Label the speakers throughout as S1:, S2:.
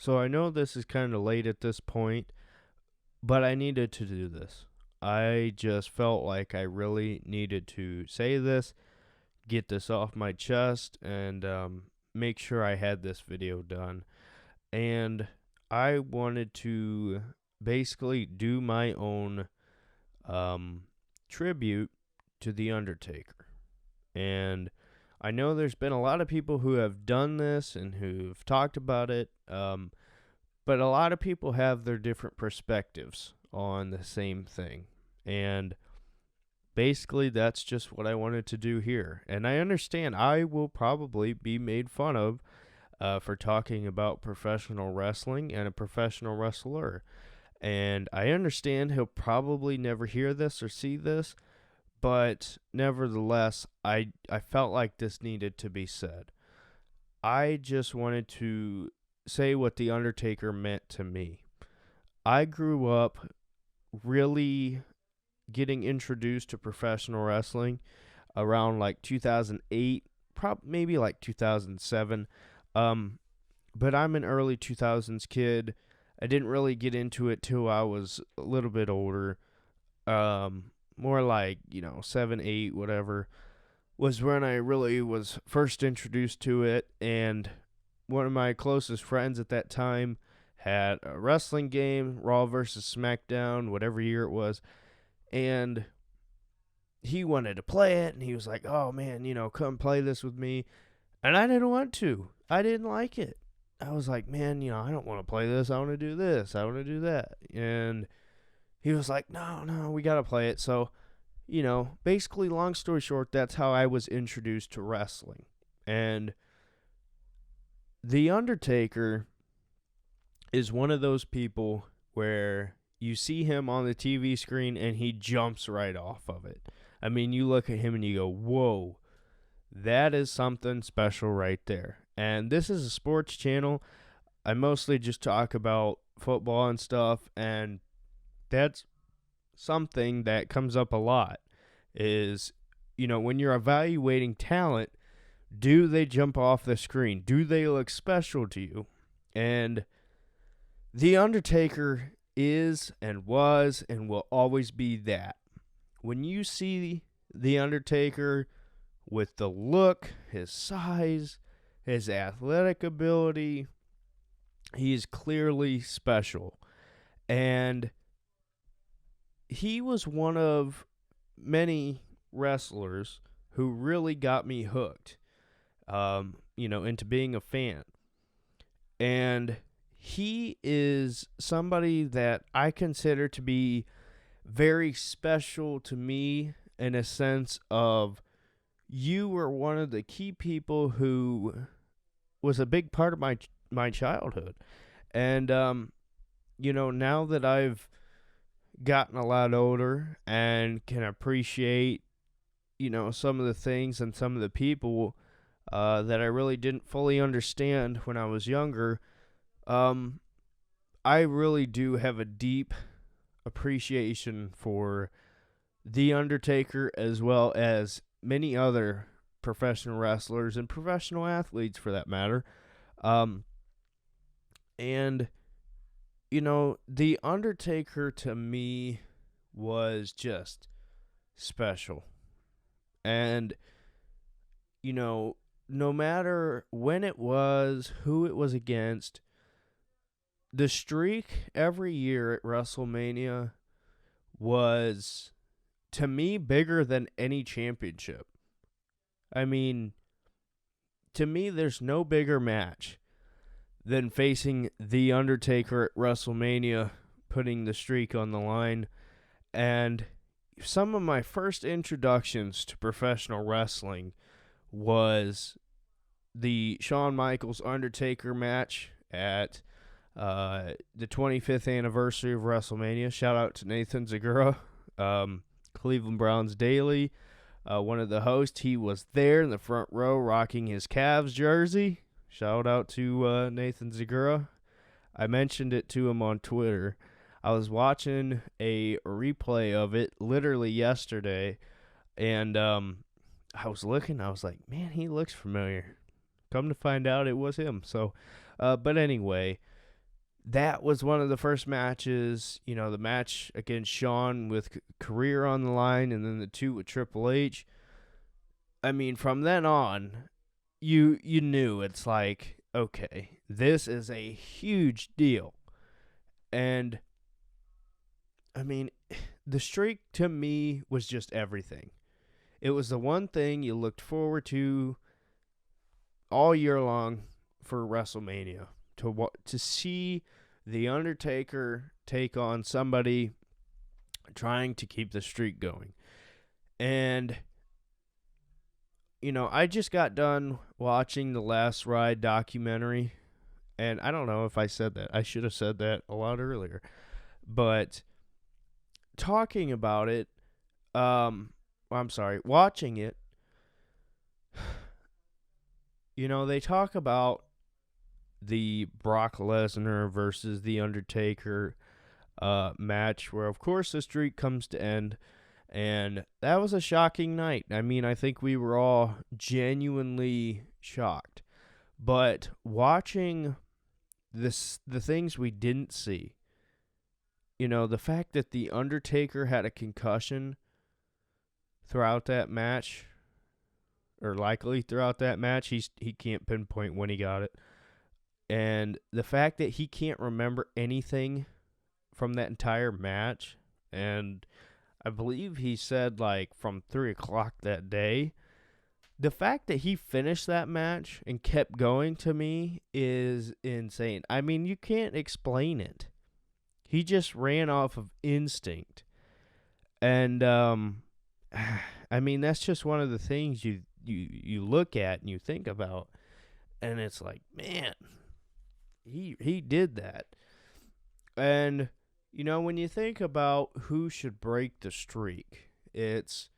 S1: So I know this is kind of late at this point, but I needed to do this. I just felt like I really needed to say this, get this off my chest, and make sure I had this video done. And I wanted to basically do my own um, tribute to The Undertaker. And I know there's been a lot of people who have done this and who've talked about it, but a lot of people have their different perspectives on the same thing. And basically, that's just what I wanted to do here. And I understand I will probably be made fun of for talking about professional wrestling and a professional wrestler. And I understand he'll probably never hear this or see this, but nevertheless, I felt like this needed to be said. I just wanted to say what The Undertaker meant to me. I grew up really getting introduced to professional wrestling around like 2008, maybe like 2007. Um, but I'm an early 2000s kid. I didn't really get into it till I was a little bit older. More like, 7, 8, whatever, was when I really was first introduced to it. And one of my closest friends at that time had a wrestling game, Raw versus SmackDown, whatever year it was. And he wanted to play it, and he was like, oh man, come play this with me. And I didn't want to. I didn't like it. I was like, man, I don't want to play this. I want to do this. I want to do that. And he was like, no, we got to play it. So, basically, long story short, that's how I was introduced to wrestling. And The Undertaker is one of those people where you see him on the TV screen and he jumps right off of it. I mean, you look at him and you go, whoa, that is something special right there. And this is a sports channel. I mostly just talk about football and stuff, and that's something that comes up a lot is, when you're evaluating talent, do they jump off the screen? Do they look special to you? And The Undertaker is and was and will always be that. When you see The Undertaker with the look, his size, his athletic ability, he is clearly special. And he was one of many wrestlers who really got me hooked, into being a fan. And he is somebody that I consider to be very special to me in a sense of you were one of the key people who was a big part of my childhood. And, now that I've gotten a lot older and can appreciate, some of the things and some of the people that I really didn't fully understand when I was younger, I really do have a deep appreciation for The Undertaker as well as many other professional wrestlers and professional athletes for that matter. And, The Undertaker to me was just special. And, no matter when it was, who it was against, the streak every year at WrestleMania was, to me, bigger than any championship. I mean, to me, there's no bigger match than facing The Undertaker at WrestleMania, putting the streak on the line. And some of my first introductions to professional wrestling was the Shawn Michaels Undertaker match at the 25th anniversary of WrestleMania. Shout out to Nathan Zagura, Cleveland Browns Daily, one of the hosts. He was there in the front row rocking his Cavs jersey. Shout out to Nathan Zagura. I mentioned it to him on Twitter. I was watching a replay of it literally yesterday, and I was looking. I was like, man, he looks familiar. Come to find out, it was him. So, but anyway, that was one of the first matches, the match against Shawn with career on the line, and then the 2 with Triple H. I mean, from then on, you knew it's like, okay, this is a huge deal. And I mean, the streak to me was just everything. It was the one thing you looked forward to all year long for WrestleMania, to see The Undertaker take on somebody trying to keep the streak going. And I just got done watching the Last Ride documentary, and I don't know if I said that. I should have said that a lot earlier. But talking about it, watching it, they talk about the Brock Lesnar versus The Undertaker match, where, of course, the streak comes to end. And that was a shocking night. I mean, I think we were all genuinely shocked. But watching the things we didn't see, the fact that The Undertaker had a concussion throughout that match, or likely throughout that match, he can't pinpoint when he got it. And the fact that he can't remember anything from that entire match, and I believe he said, from 3 o'clock that day. The fact that he finished that match and kept going, to me, is insane. I mean, you can't explain it. He just ran off of instinct. And, I mean, that's just one of the things you look at and you think about. And it's like, man, he did that. And when you think about who should break the streak, it's,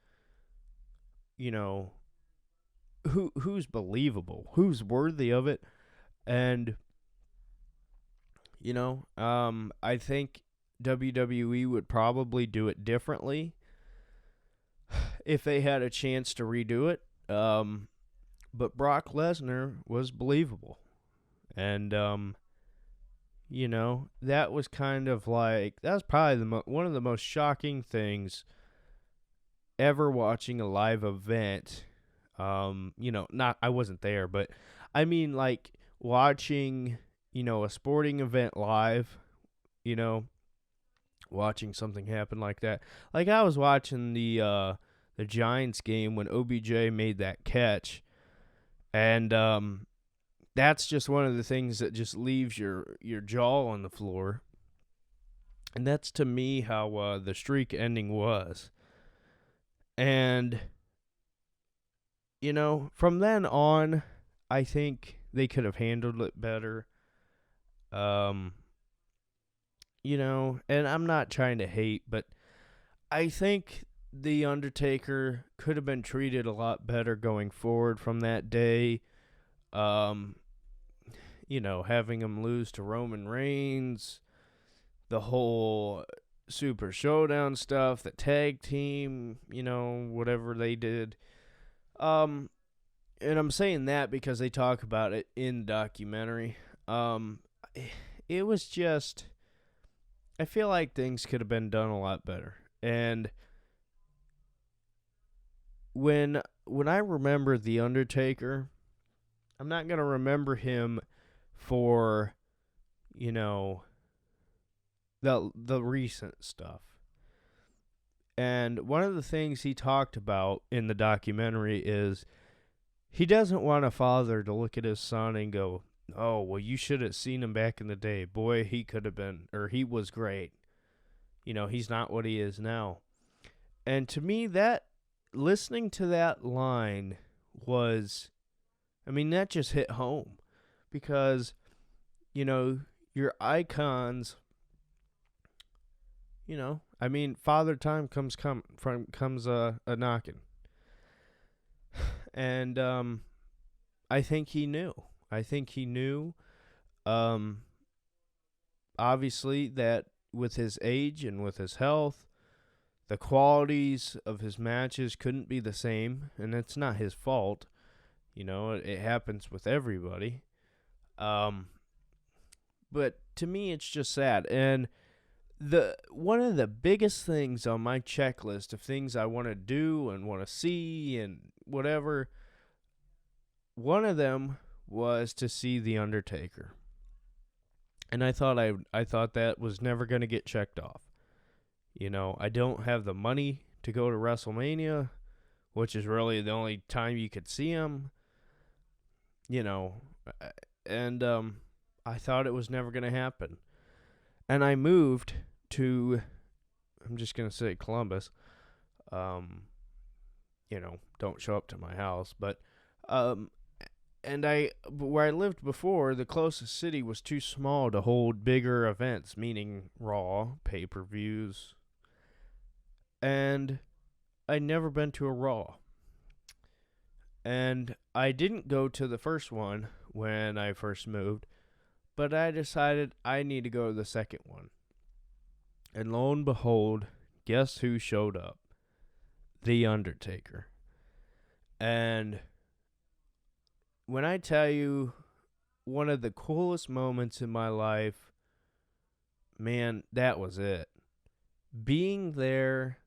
S1: who's believable, who's worthy of it. And, I think WWE would probably do it differently if they had a chance to redo it. But Brock Lesnar was believable. And, that was kind of that was probably one of the most shocking things ever watching a live event. I wasn't there, but I mean, watching, a sporting event live, watching something happen like that. Like, I was watching the Giants game when OBJ made that catch, and, that's just one of the things that just leaves your jaw on the floor. And that's, to me, how the streak ending was. And, from then on, I think they could have handled it better. And I'm not trying to hate, but I think The Undertaker could have been treated a lot better going forward from that day. Having him lose to Roman Reigns, the whole Super Showdown stuff, the tag team, whatever they did. And I'm saying that because they talk about it in the documentary. It was just, I feel like things could have been done a lot better. And when I remember The Undertaker, I'm not going to remember him for, the recent stuff. And one of the things he talked about in the documentary is he doesn't want a father to look at his son and go, oh, well, you should have seen him back in the day. Boy, he could have been, or he was great. He's not what he is now. And to me, listening to that line was, that just hit home. Because, your icons, Father Time comes a knocking. And I think he knew. Obviously, that with his age and with his health, the qualities of his matches couldn't be the same. And it's not his fault. It happens with everybody. But to me, it's just sad. And the one of the biggest things on my checklist of things I want to do and want to see and whatever, one of them was to see The Undertaker. And I thought that was never going to get checked off. You know, I don't have the money to go to WrestleMania, which is really the only time you could see him. You know, and I thought it was never going to happen. And I moved to, I'm just going to say Columbus. You know, don't show up to my house. But, where I lived before, the closest city was too small to hold bigger events, meaning Raw, pay-per-views. And I'd never been to a Raw. And I didn't go to the first one when I first moved, but I decided I need to go to the second one. And lo and behold, guess who showed up? The Undertaker. And when I tell you one of the coolest moments in my life, man, that was it. Being there,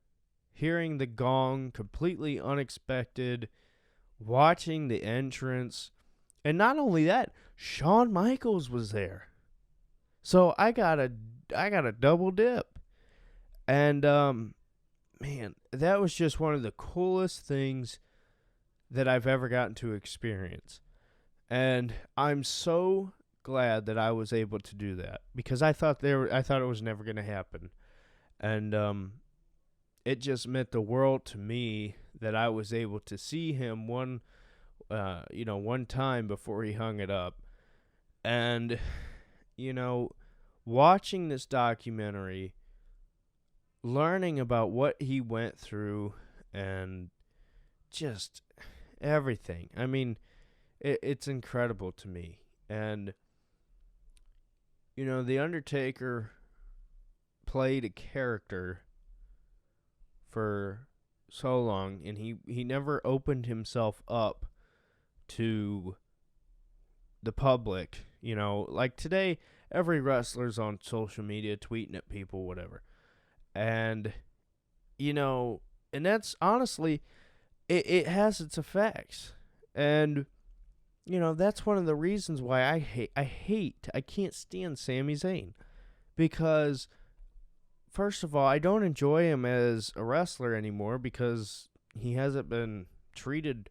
S1: hearing the gong, completely unexpected, watching the entrance, and not only that, Shawn Michaels was there. So I got a double dip. And man, that was just one of the coolest things that I've ever gotten to experience. And I'm so glad that I was able to do that, because I thought it was never going to happen. And it just meant the world to me that I was able to see him one time before he hung it up. And, you know, watching this documentary, learning about what he went through, and just everything. I mean, it's incredible to me. And, you know, The Undertaker played a character for so long, and he never opened himself up to the public. You know, like today, every wrestler's on social media tweeting at people, whatever. And, you know, and that's honestly, it has its effects. And, you know, that's one of the reasons why I can't stand Sami Zayn. Because, first of all, I don't enjoy him as a wrestler anymore because he hasn't been treated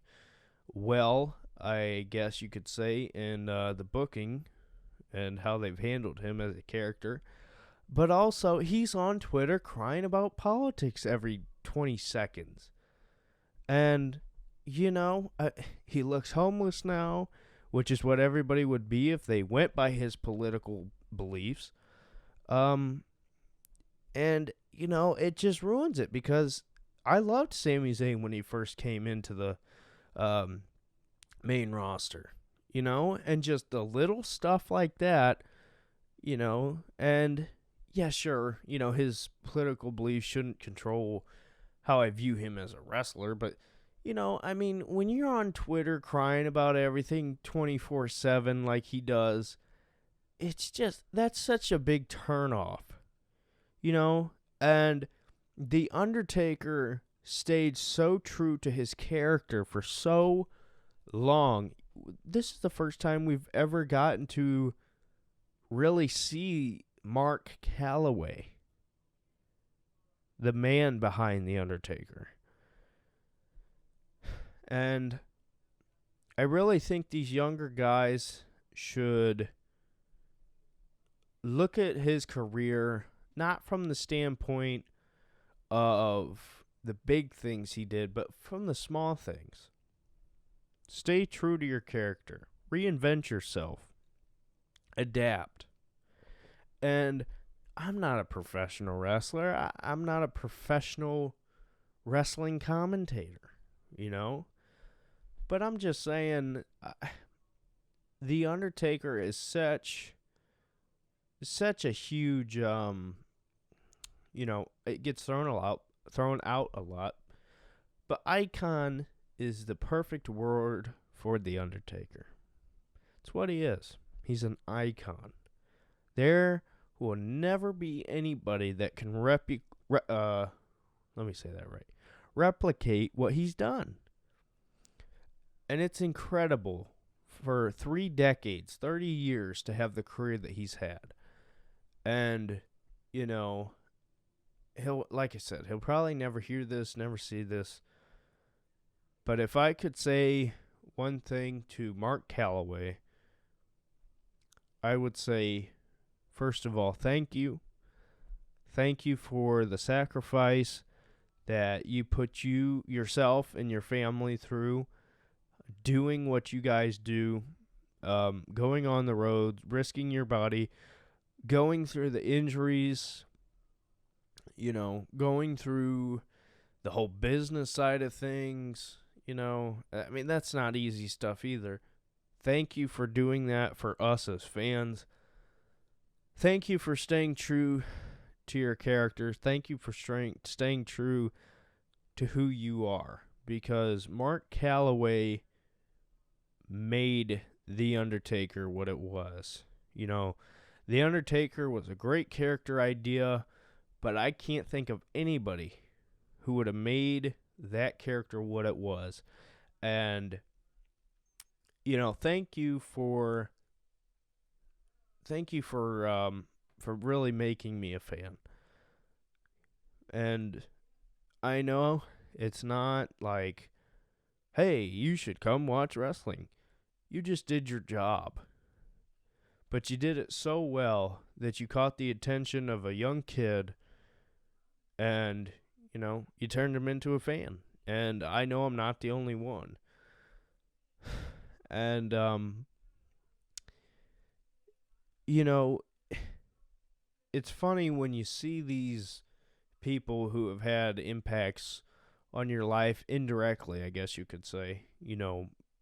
S1: well, I guess you could say, in the booking and how they've handled him as a character. But also, he's on Twitter crying about politics every 20 seconds. And, you know, he looks homeless now, which is what everybody would be if they went by his political beliefs. And, you know, it just ruins it, because I loved Sami Zayn when he first came into the main roster, you know, and just the little stuff like that, you know, and yeah, sure, you know, his political beliefs shouldn't control how I view him as a wrestler, but, you know, I mean, when you're on Twitter crying about everything 24/7 like he does, it's just, that's such a big turnoff, you know, and The Undertaker stayed so true to his character for so long. This is the first time we've ever gotten to really see Mark Calloway, the man behind The Undertaker. And I really think these younger guys should look at his career not from the standpoint of the big things he did, but from the small things. Stay true to your character. Reinvent yourself. Adapt. And I'm not a professional wrestler. I'm not a professional wrestling commentator, you know? But I'm just saying, The Undertaker is such a huge, you know, it gets thrown out a lot. But icon is the perfect word for The Undertaker. It's what he is. He's an icon. There will never be anybody that can let me say that right. Replicate what he's done. And it's incredible for 3 decades, 30 years to have the career that he's had. And, you know, like I said, he'll probably never hear this, never see this. But if I could say one thing to Mark Calloway, I would say, first of all, thank you. Thank you for the sacrifice that you put yourself and your family through, doing what you guys do, going on the road, risking your body, going through the injuries, going through the whole business side of things. I mean, that's not easy stuff either. Thank you for doing that for us as fans. Thank you for staying true to your character. Thank you for staying true to who you are. Because Mark Calloway made The Undertaker what it was. The Undertaker was a great character idea, but I can't think of anybody who would have made that character what it was. And thank you for really making me a fan. And I know it's not like, hey, you should come watch wrestling. You just did your job. But you did it so well that you caught the attention of a young kid and, you turned him into a fan. And I know I'm not the only one. And, it's funny when you see these people who have had impacts on your life indirectly, I guess you could say.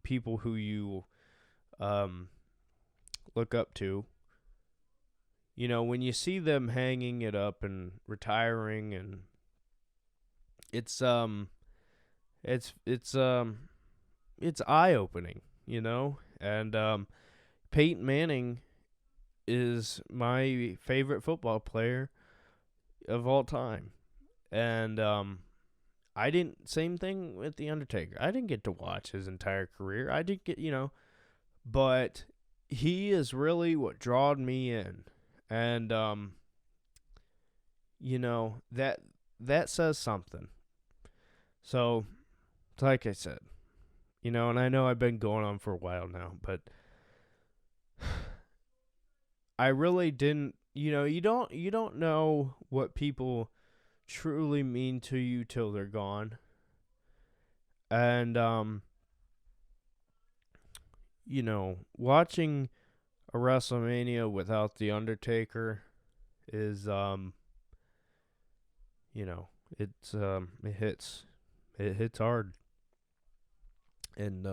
S1: People who you look up to. When you see them hanging it up and retiring, and it's eye-opening, and Peyton Manning is my favorite football player of all time. And same thing with The Undertaker. I didn't get to watch his entire career. I did get, but he is really what drawed me in. And, that says something. So, like I said, and I know I've been going on for a while now, but I really didn't, you don't know what people truly mean to you till they're gone. And, watching a WrestleMania without The Undertaker is, it hits hard. And,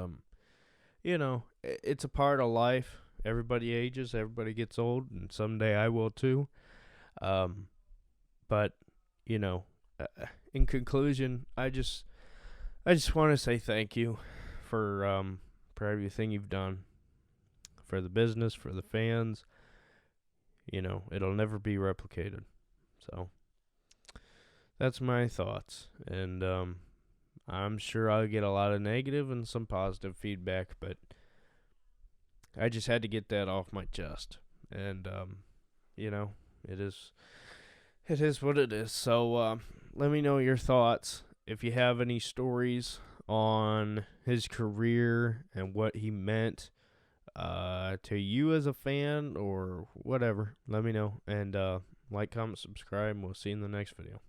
S1: it's a part of life. Everybody ages, everybody gets old, and someday I will too. But, in conclusion, I just want to say thank you for everything you've done. For the business, for the fans. It'll never be replicated. So, that's my thoughts. And, I'm sure I'll get a lot of negative and some positive feedback, but I just had to get that off my chest. And, it is what it is. So, let me know your thoughts. If you have any stories on his career and what he meant to you as a fan or whatever, let me know. And like, comment, subscribe, and we'll see you in the next video.